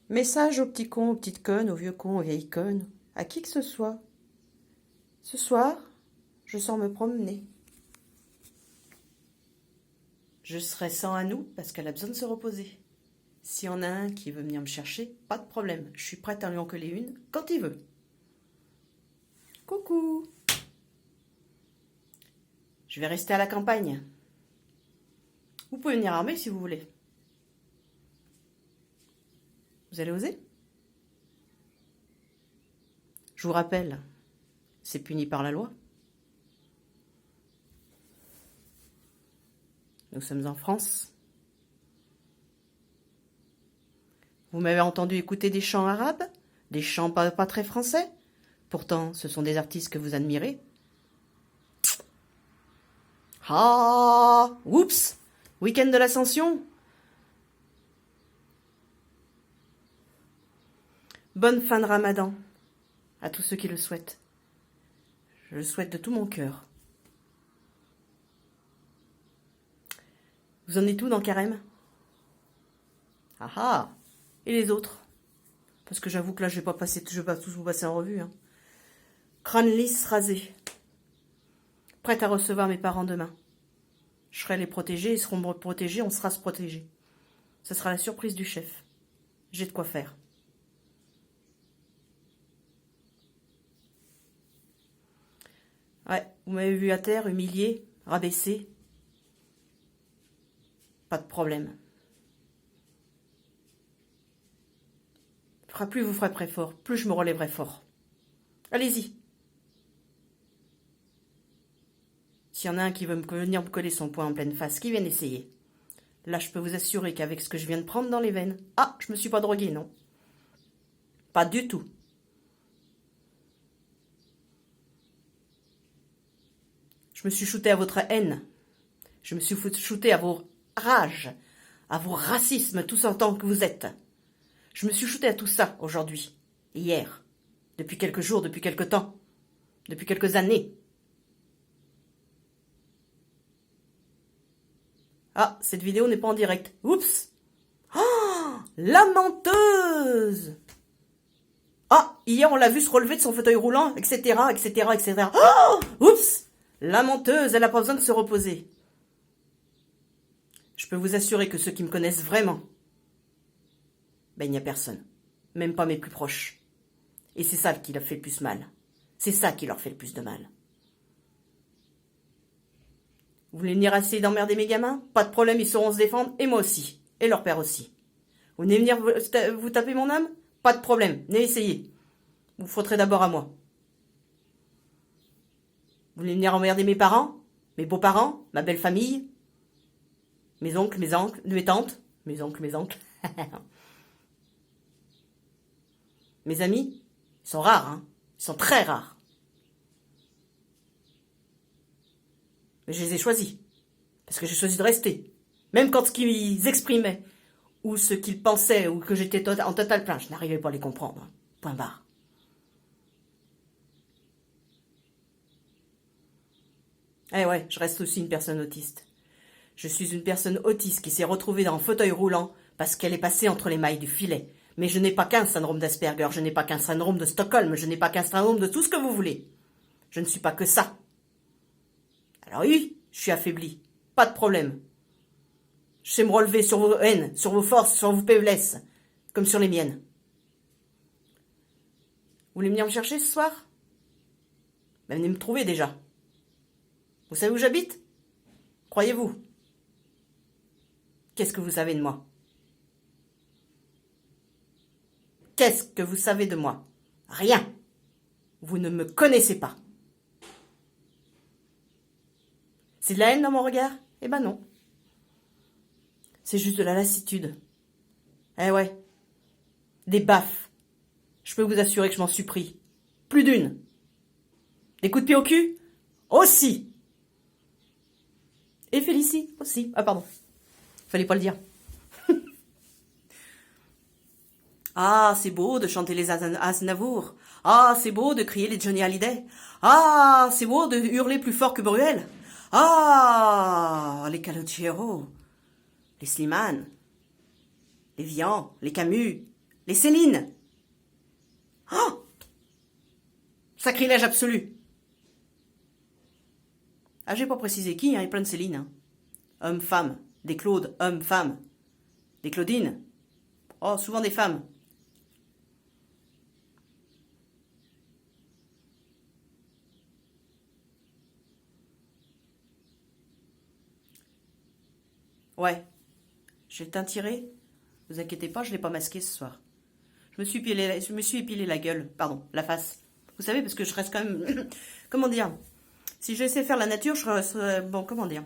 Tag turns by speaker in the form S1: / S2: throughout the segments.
S1: Message aux petits cons, aux petites connes, aux vieux cons, aux vieilles connes, à qui que ce soit. Ce soir, je sors me promener. Je serai sans Anou parce qu'elle a besoin de se reposer. S'il y en a un qui veut venir me chercher, pas de problème. Je suis prête à lui en coller une quand il veut. Coucou! Je vais rester à la campagne. Vous pouvez venir armer si vous voulez. Vous allez oser? Je vous rappelle, c'est puni par la loi. Nous sommes en France. Vous m'avez entendu écouter des chants arabes, des chants pas très français. Pourtant, ce sont des artistes que vous admirez. Ah, oups, week-end de l'Ascension. Bonne fin de Ramadan à tous ceux qui le souhaitent. Je le souhaite de tout mon cœur. Vous en êtes où dans Carême? Ah ah. Et les autres? Parce que j'avoue que là, je vais pas tous vous passer en revue. Hein. Crâne lisse, rasé. Prête à recevoir mes parents demain. Je serai les protégés, ils seront protégés, on sera se protéger. Ce sera la surprise du chef. J'ai de quoi faire. Ouais, vous m'avez vu à terre, humilié, rabaissé. Pas de problème. Plus vous ferez très fort, plus je me relèverai fort. Allez-y. S'il y en a un qui veut venir me coller son poing en pleine face, qui vienne essayer. Là, je peux vous assurer qu'avec ce que je viens de prendre dans les veines... Ah, je me suis pas droguée, non. Pas du tout. Je me suis shooté à votre haine. Je me suis shooté à vos rages, à vos racismes, tous en tant que vous êtes. Je me suis shooté à tout ça aujourd'hui, hier, depuis quelques jours, depuis quelques temps, depuis quelques années. Ah, cette vidéo n'est pas en direct. Oups! Oh, la menteuse! Ah, hier on l'a vu se relever de son fauteuil roulant, etc., etc., etc. Oh, oups! La menteuse, elle n'a pas besoin de se reposer. Je peux vous assurer que ceux qui me connaissent vraiment, ben il n'y a personne. Même pas mes plus proches. Et c'est ça qui leur fait le plus mal. C'est ça qui leur fait le plus de mal. Vous voulez venir essayer d'emmerder mes gamins? Pas de problème, ils sauront se défendre, et moi aussi. Et leur père aussi. Vous venez venir vous taper mon âme? Pas de problème, venez essayer. Vous frotterez d'abord à moi. Vous voulez venir emmerder mes parents? Mes beaux-parents? Ma belle famille? Mes oncles, mes tantes? Mes oncles, mes oncles. Mes amis? Ils sont rares, hein? Ils sont très rares. Mais je les ai choisis. Parce que j'ai choisi de rester. Même quand ce qu'ils exprimaient, ou ce qu'ils pensaient, ou que j'étais en total plein, je n'arrivais pas à les comprendre. Point barre. Eh ouais, je reste aussi une personne autiste. Je suis une personne autiste qui s'est retrouvée dans un fauteuil roulant parce qu'elle est passée entre les mailles du filet. Mais je n'ai pas qu'un syndrome d'Asperger, je n'ai pas qu'un syndrome de Stockholm, je n'ai pas qu'un syndrome de tout ce que vous voulez. Je ne suis pas que ça. Alors oui, je suis affaibli. Pas de problème. Je sais me relever sur vos haines, sur vos forces, sur vos faiblesses, comme sur les miennes. Vous voulez venir me chercher ce soir? Ben, venez me trouver déjà. Vous savez où j'habite? Croyez-vous? Qu'est-ce que vous savez de moi? Qu'est-ce que vous savez de moi? Rien. Vous ne me connaissez pas. C'est de la haine dans mon regard? Eh ben non. C'est juste de la lassitude. Eh ouais. Des baffes. Je peux vous assurer que je m'en suis pris. Plus d'une. Des coups de pied au cul? Aussi. Et Félicie aussi. Ah pardon. Fallait pas le dire. Ah, c'est beau de chanter les Aznavour. Ah, c'est beau de crier les Johnny Hallyday. Ah, c'est beau de hurler plus fort que Bruel. Ah, les Calogero, les Slimane, les Vian, les Camus, les Céline. Oh! Sacrilège absolu. Ah, j'ai pas précisé qui, hein, il y a plein de Céline. Hein. Hommes, femmes, des Claudes, hommes, femmes, des Claudines. Oh, souvent des femmes. Ouais, j'ai le teint tiré. Vous inquiétez pas, je l'ai pas masqué ce soir. Je me suis épilé la gueule, pardon, la face. Vous savez, parce que je reste quand même... comment dire? Si je laissais faire la nature, je serais... Bon, comment dire?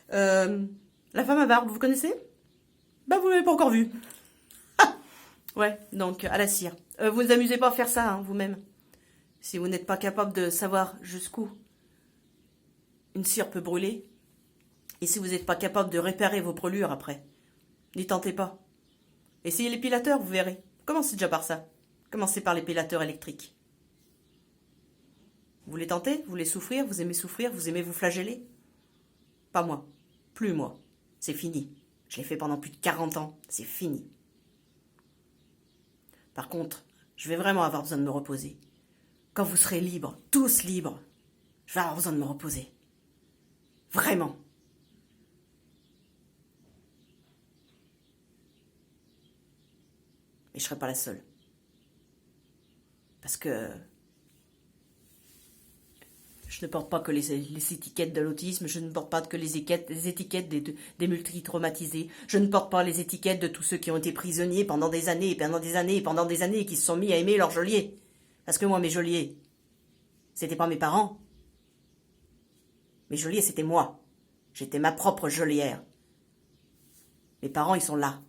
S1: La femme à barbe, vous connaissez? Bah, vous l'avez pas encore vue. Ouais, donc à la cire. Vous ne vous amusez pas à faire ça, hein, vous-même. Si vous n'êtes pas capable de savoir jusqu'où une cire peut brûler, et si vous n'êtes pas capable de réparer vos brûlures après, n'y tentez pas. Essayez l'épilateur, vous verrez. Commencez déjà par ça. Commencez par l'épilateur électrique. Vous voulez tenter? Vous voulez souffrir? Vous aimez souffrir? Vous aimez vous flageller? Pas moi. Plus moi. C'est fini. Je l'ai fait pendant plus de 40 ans. C'est fini. Par contre, je vais vraiment avoir besoin de me reposer. Quand vous serez libres, tous libres, je vais avoir besoin de me reposer. Vraiment. Et je ne serai pas la seule. Parce que je ne porte pas que les étiquettes de l'autisme, je ne porte pas que les étiquettes des multi-traumatisés, je ne porte pas les étiquettes de tous ceux qui ont été prisonniers pendant des années, pendant des années, pendant des années, et qui se sont mis à aimer leur geôlier. Parce que moi, mes geôliers, c'était pas mes parents. Mes geôliers, c'était moi. J'étais ma propre geôlière. Mes parents, ils sont là.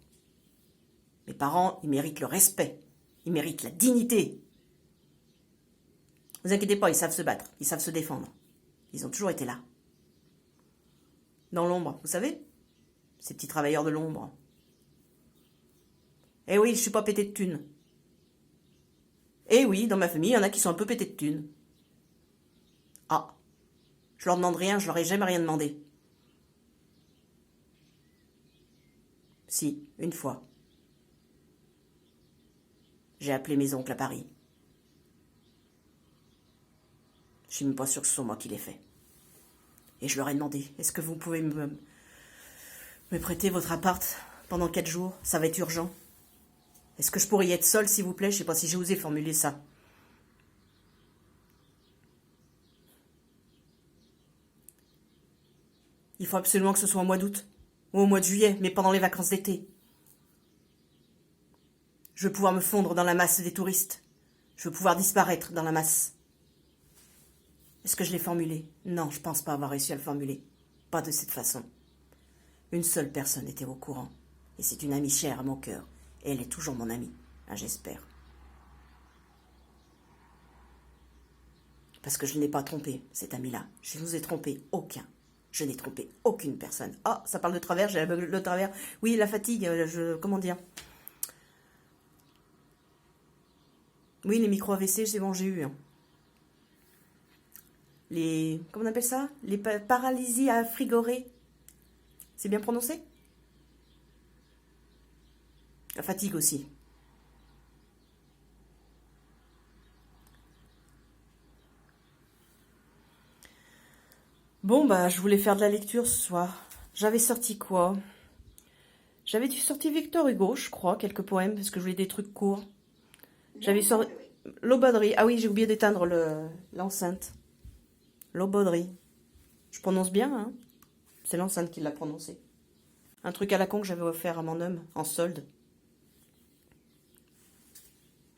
S1: Mes parents, ils méritent le respect. Ils méritent la dignité. Ne vous inquiétez pas, ils savent se battre. Ils savent se défendre. Ils ont toujours été là. Dans l'ombre, vous savez? Ces petits travailleurs de l'ombre. Eh oui, je suis pas pété de thunes. Eh oui, dans ma famille, il y en a qui sont un peu pétés de thunes. Ah, je leur demande rien, je leur ai jamais rien demandé. Si, une fois. J'ai appelé mes oncles à Paris. Je suis même pas sûre que ce soit moi qui l'ai fait. Et je leur ai demandé, est-ce que vous pouvez me prêter votre appart pendant 4 jours? Ça va être urgent. Est-ce que je pourrais y être seule, s'il vous plaît? Je sais pas si j'ai osé formuler ça. Il faut absolument que ce soit au mois d'août. Ou au mois de juillet, mais pendant les vacances d'été. Je veux pouvoir me fondre dans la masse des touristes. Je veux pouvoir disparaître dans la masse. Est-ce que je l'ai formulé? Non, je pense pas avoir réussi à le formuler. Pas de cette façon. Une seule personne était au courant. Et c'est une amie chère à mon cœur. Et elle est toujours mon amie. Hein, j'espère. Parce que je n'ai pas trompé cette amie-là. Je ne vous ai trompé aucun. Je n'ai trompé aucune personne. Ah, ça parle de travers, j'ai le travers. Oui, la fatigue, comment dire? Oui, les micro-AVC, c'est bon, j'ai eu. Hein. Comment on appelle ça? Les paralysies à frigorée. C'est bien prononcé? La fatigue aussi. Bon, bah, je voulais faire de la lecture ce soir. J'avais sorti quoi? J'avais sorti Victor Hugo, je crois, quelques poèmes, parce que je voulais des trucs courts. J'avais sorti L'aubauderie. Ah oui, j'ai oublié d'éteindre l'enceinte. L'aubauderie. Je prononce bien, hein? C'est l'enceinte qui l'a prononcé. Un truc à la con que j'avais offert à mon homme, en solde.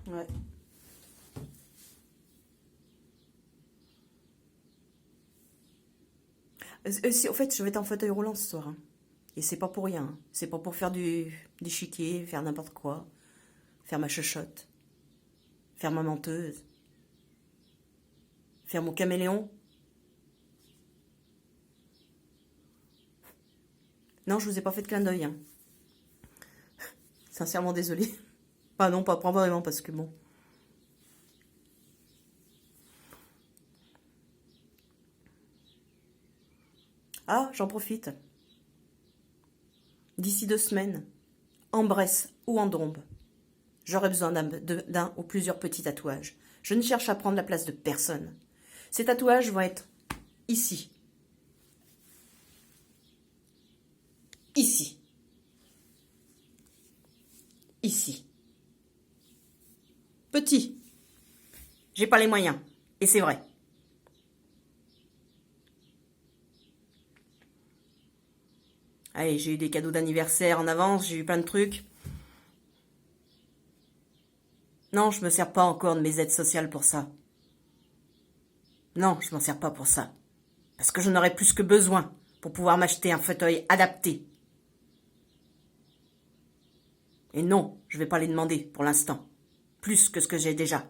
S1: Ouais. En fait, je vais être en fauteuil roulant ce soir. Hein. Et c'est pas pour rien. Hein. C'est pas pour faire du chiquier, faire n'importe quoi. Faire ma chuchotte. Faire ma menteuse. Faire mon caméléon. Non, je vous ai pas fait de clin d'œil. Hein. Sincèrement désolée. Pas non, pas vraiment, parce que bon. Ah, j'en profite. D'ici 2 semaines, en Bresse ou en dombe. J'aurais besoin d'un ou plusieurs petits tatouages. Je ne cherche à prendre la place de personne. Ces tatouages vont être ici. Ici. Ici. Petit. J'ai pas les moyens. Et c'est vrai. Allez, j'ai eu des cadeaux d'anniversaire en avance, j'ai eu plein de trucs. Non, je me sers pas encore de mes aides sociales pour ça. Non, je m'en sers pas pour ça. Parce que j'en aurais plus que besoin pour pouvoir m'acheter un fauteuil adapté. Et non, je vais pas les demander pour l'instant. Plus que ce que j'ai déjà.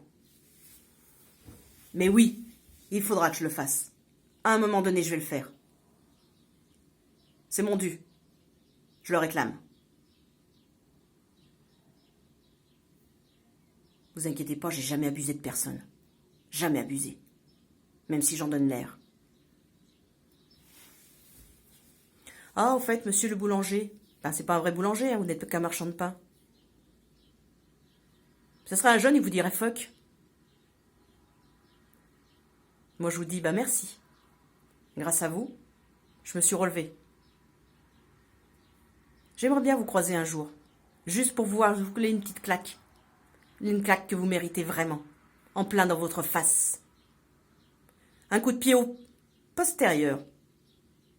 S1: Mais oui, il faudra que je le fasse. À un moment donné, je vais le faire. C'est mon dû. Je le réclame. Vous inquiétez pas, j'ai jamais abusé de personne. Jamais abusé. Même si j'en donne l'air. Ah, au fait, monsieur le boulanger. Ben, c'est pas un vrai boulanger, hein, vous n'êtes qu'un marchand de pain. Ce serait un jeune, il vous dirait fuck. Moi, je vous dis, bah merci. Grâce à vous, je me suis relevée. J'aimerais bien vous croiser un jour. Juste pour vous coller une petite claque. Une claque que vous méritez vraiment. En plein dans votre face. Un coup de pied au postérieur.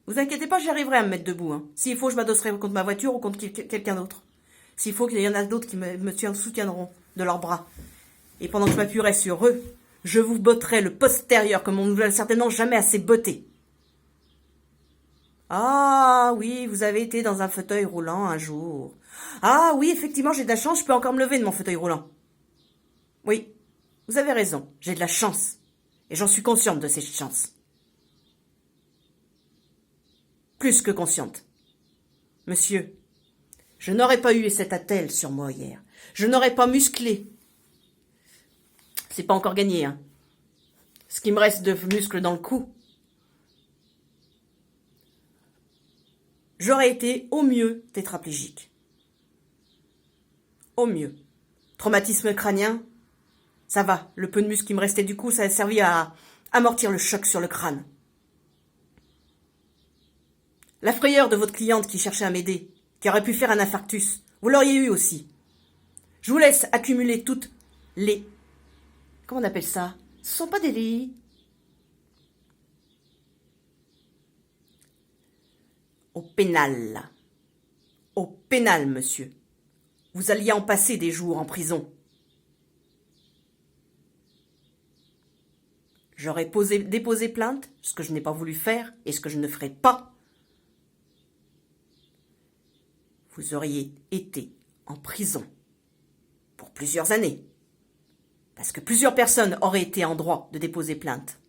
S1: Vous inquiétez pas, j'y arriverai à me mettre debout. Hein. S'il faut, je m'adosserai contre ma voiture ou contre quelqu'un d'autre. S'il faut, qu'il y en a d'autres qui me soutiendront de leurs bras. Et pendant que je m'appuierai sur eux, je vous botterai le postérieur comme on ne vous l'a certainement jamais assez botté. Ah oui, vous avez été dans un fauteuil roulant un jour. Ah oui, effectivement, j'ai de la chance, je peux encore me lever de mon fauteuil roulant. Oui, vous avez raison, j'ai de la chance. Et j'en suis consciente de cette chance. Plus que consciente. Monsieur, je n'aurais pas eu cette attelle sur moi hier. Je n'aurais pas musclé. C'est pas encore gagné, hein. Ce qui me reste de muscles dans le cou. J'aurais été au mieux tétraplégique. Au mieux. Traumatisme crânien, ça va. Le peu de muscle qui me restait du cou, ça a servi à amortir le choc sur le crâne. La frayeur de votre cliente qui cherchait à m'aider, qui aurait pu faire un infarctus, vous l'auriez eu aussi. Je vous laisse accumuler toutes les... Comment on appelle ça? Ce sont pas des lits. Au pénal. Au pénal, monsieur. Vous alliez en passer des jours en prison. J'aurais déposé plainte, ce que je n'ai pas voulu faire et ce que je ne ferai pas. Vous auriez été en prison pour plusieurs années. Parce que plusieurs personnes auraient été en droit de déposer plainte.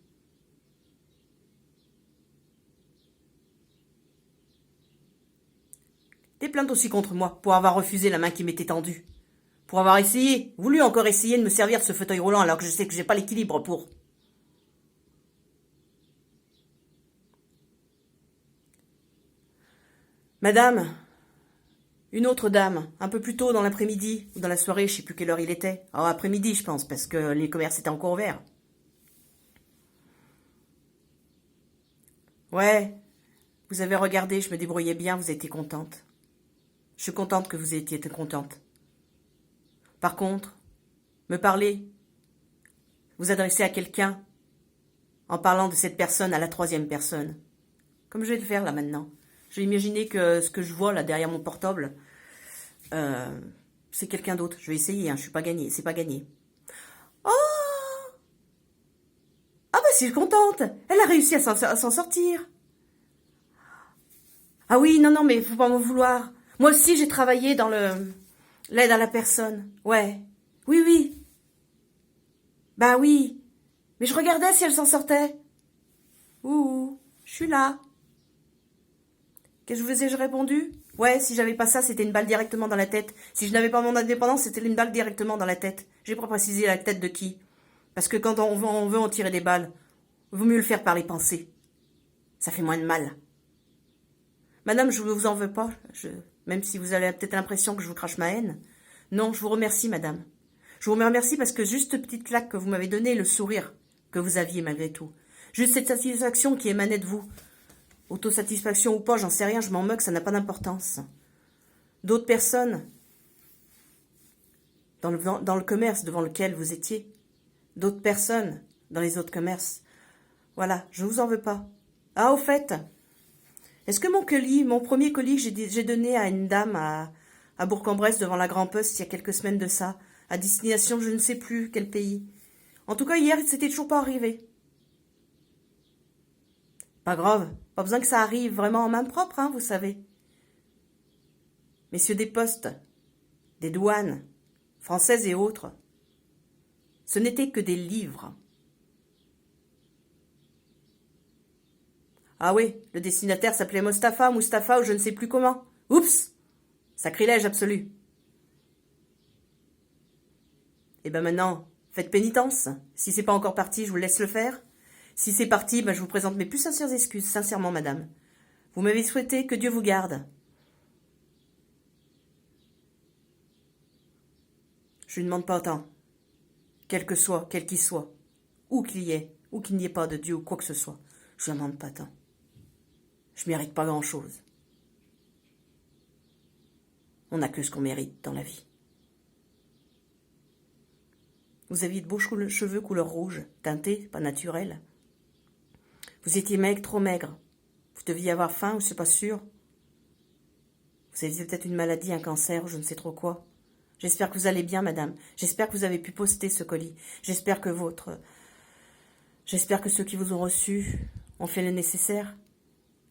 S1: Des plaintes aussi contre moi, pour avoir refusé la main qui m'était tendue. Pour avoir voulu encore essayer de me servir de ce fauteuil roulant alors que je sais que j'ai pas l'équilibre pour. Madame, une autre dame, un peu plus tôt dans l'après-midi, ou dans la soirée, je sais plus quelle heure il était. Alors après-midi, je pense, parce que les commerces étaient encore ouverts. Ouais, vous avez regardé, je me débrouillais bien, vous étiez contente. Je suis contente que vous ayez été contente. Par contre, me parler, vous adresser à quelqu'un, en parlant de cette personne à la troisième personne. Comme je vais le faire là maintenant. Je vais imaginer que ce que je vois là derrière mon portable, c'est quelqu'un d'autre. Je vais essayer, hein, je suis pas gagné, c'est pas gagné. Oh! Ah bah je suis contente. Elle a réussi à s'en sortir. Ah oui, non, mais faut pas m'en vouloir. Moi aussi, j'ai travaillé dans l'aide à la personne. Ouais. Oui. Bah oui. Mais je regardais si elle s'en sortait. Ouh, je suis là. Qu'est-ce que je vous ai répondu? Ouais, si j'avais pas ça, c'était une balle directement dans la tête. Si je n'avais pas mon indépendance, c'était une balle directement dans la tête. J'ai pas précisé la tête de qui. Parce que quand on veut en tirer des balles, il vaut mieux le faire par les pensées. Ça fait moins de mal. Madame, je ne vous en veux pas. Même si vous avez peut-être l'impression que je vous crache ma haine. Non, je vous remercie, madame. Je vous remercie parce que juste cette petite claque que vous m'avez donnée, le sourire que vous aviez malgré tout, juste cette satisfaction qui émanait de vous, autosatisfaction ou pas, j'en sais rien, je m'en moque, ça n'a pas d'importance. D'autres personnes, dans le commerce devant lequel vous étiez, d'autres personnes dans les autres commerces, voilà, je vous en veux pas. Ah, au fait, est-ce que mon premier colis que j'ai donné à une dame à Bourg-en-Bresse devant la Grand Poste il y a quelques semaines de ça, à destination je ne sais plus quel pays. En tout cas, hier, c'était toujours pas arrivé. Pas grave, pas besoin que ça arrive vraiment en main propre, hein, vous savez. Messieurs des postes, des douanes, françaises et autres, ce n'étaient que des livres. Ah oui, le destinataire s'appelait Mustapha ou je ne sais plus comment. Oups! Sacrilège absolu. Et ben maintenant, faites pénitence. Si c'est pas encore parti, je vous laisse le faire. Si c'est parti, ben je vous présente mes plus sincères excuses, sincèrement, madame. Vous m'avez souhaité que Dieu vous garde. Je ne demande pas autant. Quel que soit, quel qu'il soit, où qu'il y ait, ou qu'il n'y ait pas de Dieu ou quoi que ce soit, je ne demande pas tant. Je mérite pas grand-chose. On n'a que ce qu'on mérite dans la vie. Vous aviez de beaux cheveux couleur rouge, teintés, pas naturels. Vous étiez maigre, trop maigre. Vous deviez avoir faim, ou c'est pas sûr. Vous aviez peut-être une maladie, un cancer, ou je ne sais trop quoi. J'espère que vous allez bien, madame. J'espère que vous avez pu poster ce colis. J'espère que ceux qui vous ont reçu ont fait le nécessaire.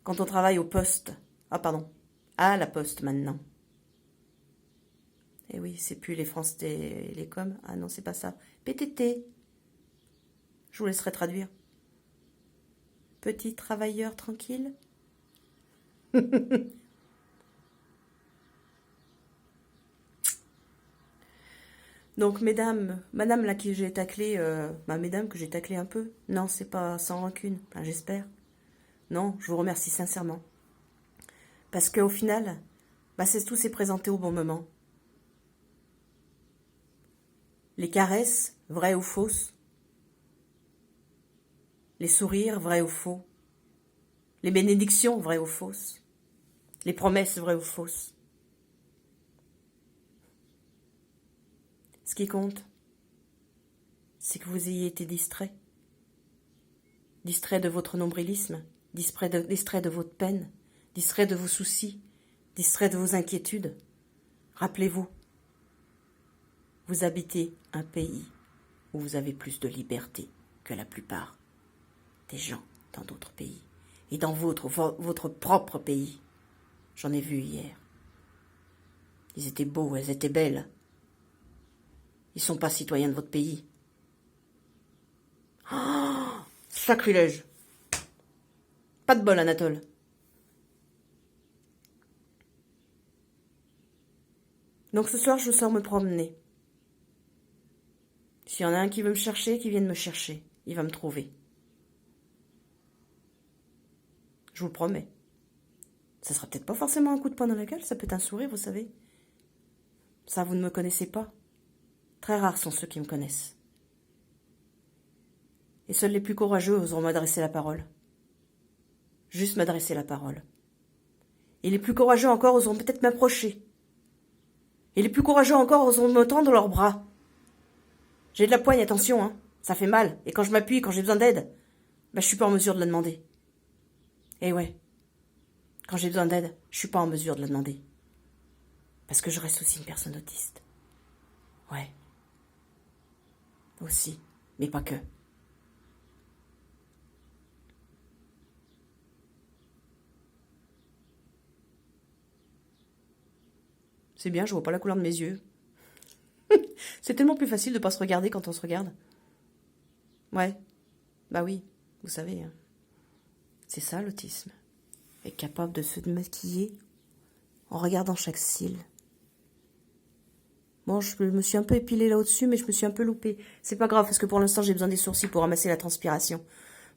S1: Quand on travaille au poste. Ah, pardon. À la poste, maintenant. Eh oui, c'est plus les France Télécom. Ah non, c'est pas ça. PTT. Je vous laisserai traduire. Petit travailleur tranquille. Donc, madame là qui j'ai taclé, mesdames que j'ai taclé un peu. Non, c'est pas sans rancune, enfin, j'espère. Non, je vous remercie sincèrement. Parce qu'au final, tout s'est présenté au bon moment. Les caresses, vraies ou fausses. Les sourires, vrais ou faux. Les bénédictions, vraies ou fausses. Les promesses, vraies ou fausses. Ce qui compte, c'est que vous ayez été distrait. Distrait de votre nombrilisme, distrait de votre peine, distrait de vos soucis, distrait de vos inquiétudes. Rappelez-vous, vous habitez un pays où vous avez plus de liberté que la plupart des gens dans d'autres pays. Et dans votre propre pays. J'en ai vu hier. Ils étaient beaux, elles étaient belles. Ils ne sont pas citoyens de votre pays. Oh, sacrilège. Pas de bol, Anatole. Donc ce soir, je sors me promener. S'il y en a un qui veut me chercher, qu'il vienne me chercher. Il va me trouver. Je vous le promets. Ça sera peut-être pas forcément un coup de poing dans la gueule, ça peut être un sourire, vous savez. Ça, vous ne me connaissez pas. Très rares sont ceux qui me connaissent. Et seuls les plus courageux oseront m'adresser la parole. Juste m'adresser la parole. Et les plus courageux encore oseront peut-être m'approcher. Et les plus courageux encore oseront me tendre leurs bras. J'ai de la poigne, attention, hein. Ça fait mal. Et quand je m'appuie, quand j'ai besoin d'aide, je suis pas en mesure de la demander. Et ouais. Quand j'ai besoin d'aide, je suis pas en mesure de la demander. Parce que je reste aussi une personne autiste. Ouais. Aussi. Mais pas que. C'est bien, je vois pas la couleur de mes yeux. C'est tellement plus facile de pas se regarder quand on se regarde. Ouais. Bah oui, vous savez. Hein. C'est ça l'autisme. Être capable de se maquiller en regardant chaque cils. Bon, je me suis un peu épilée là au-dessus, mais je me suis un peu loupée. C'est pas grave, parce que pour l'instant, j'ai besoin des sourcils pour ramasser la transpiration.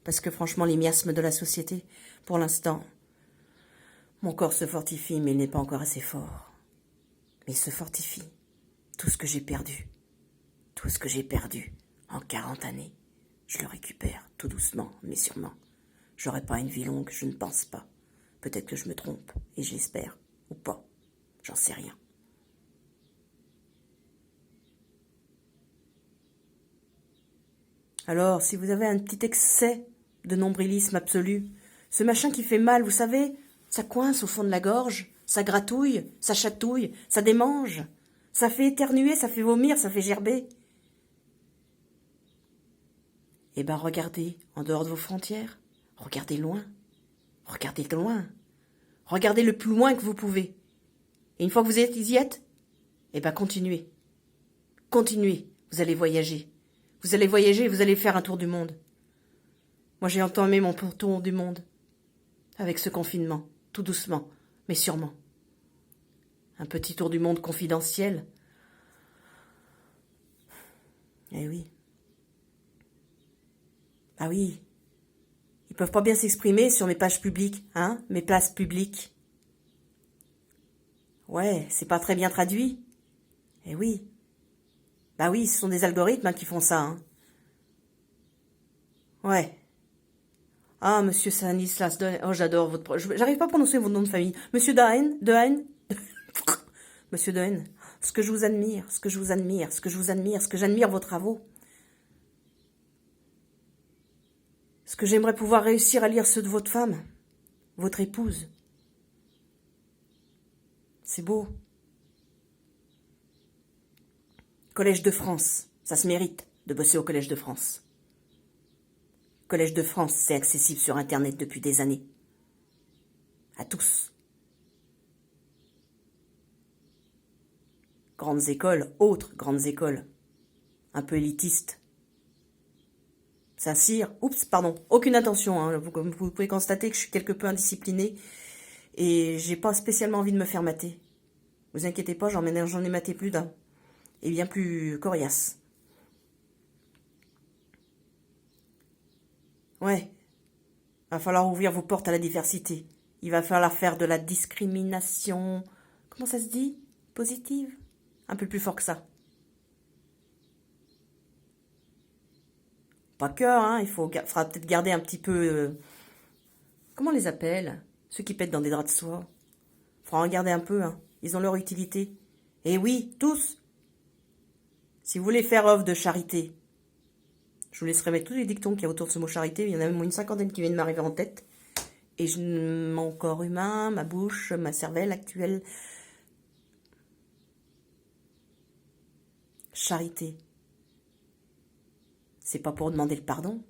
S1: Parce que franchement, les miasmes de la société, pour l'instant, mon corps se fortifie, mais il n'est pas encore assez fort. Mais il se fortifie. Tout ce que j'ai perdu, tout ce que j'ai perdu en 40 années, je le récupère tout doucement, mais sûrement. J'aurai pas une vie longue, je ne pense pas. Peut-être que je me trompe, et j'espère, ou pas. J'en sais rien. Alors, si vous avez un petit excès de nombrilisme absolu, ce machin qui fait mal, vous savez, ça coince au fond de la gorge, ça gratouille, ça chatouille, ça démange, ça fait éternuer, ça fait vomir, ça fait gerber. Eh ben, regardez en dehors de vos frontières, regardez loin, regardez de loin, regardez le plus loin que vous pouvez. Et une fois que vous y êtes, eh ben, continuez, continuez, vous allez voyager. Vous allez voyager, vous allez faire un tour du monde. Moi, j'ai entamé mon tour du monde. Avec ce confinement, tout doucement, mais sûrement. Un petit tour du monde confidentiel. Eh oui. Ah oui. Ils peuvent pas bien s'exprimer sur mes pages publiques, hein, mes places publiques. Ouais, c'est pas très bien traduit. Eh oui. Bah oui, ce sont des algorithmes qui font ça, hein. Ouais. Ah, monsieur Stanislas Dehaene. Oh, j'adore votre... J'arrive pas à prononcer votre nom de famille. Monsieur Dehaene. Monsieur Dehaene. Ce que je vous admire, ce que je vous admire, ce que je vous admire, ce que j'admire vos travaux. Ce que j'aimerais pouvoir réussir à lire ceux de votre femme, votre épouse. C'est beau. Collège de France, ça se mérite de bosser au Collège de France. Collège de France, c'est accessible sur Internet depuis des années. À tous. Grandes écoles, autres grandes écoles, un peu élitistes. Saint-Cyr, aucune intention, hein. Vous pouvez constater que je suis quelque peu indisciplinée et j'ai pas spécialement envie de me faire mater. Vous inquiétez pas, j'en ai maté plus d'un. Et bien plus coriace. Ouais. Va falloir ouvrir vos portes à la diversité. Il va falloir faire de la discrimination. Comment ça se dit? Positive? Un peu plus fort que ça. Pas que, hein, faudra peut-être garder un petit peu... comment on les appelle? Ceux qui pètent dans des draps de soie. Faudra en garder un peu, hein. Ils ont leur utilité. Et oui, tous. Si vous voulez faire œuvre de charité, je vous laisserai mettre tous les dictons qu'il y a autour de ce mot charité. Il y en a même une cinquantaine qui viennent de m'arriver en tête. Et mon corps humain, ma bouche, ma cervelle actuelle. Charité. C'est pas pour demander le pardon.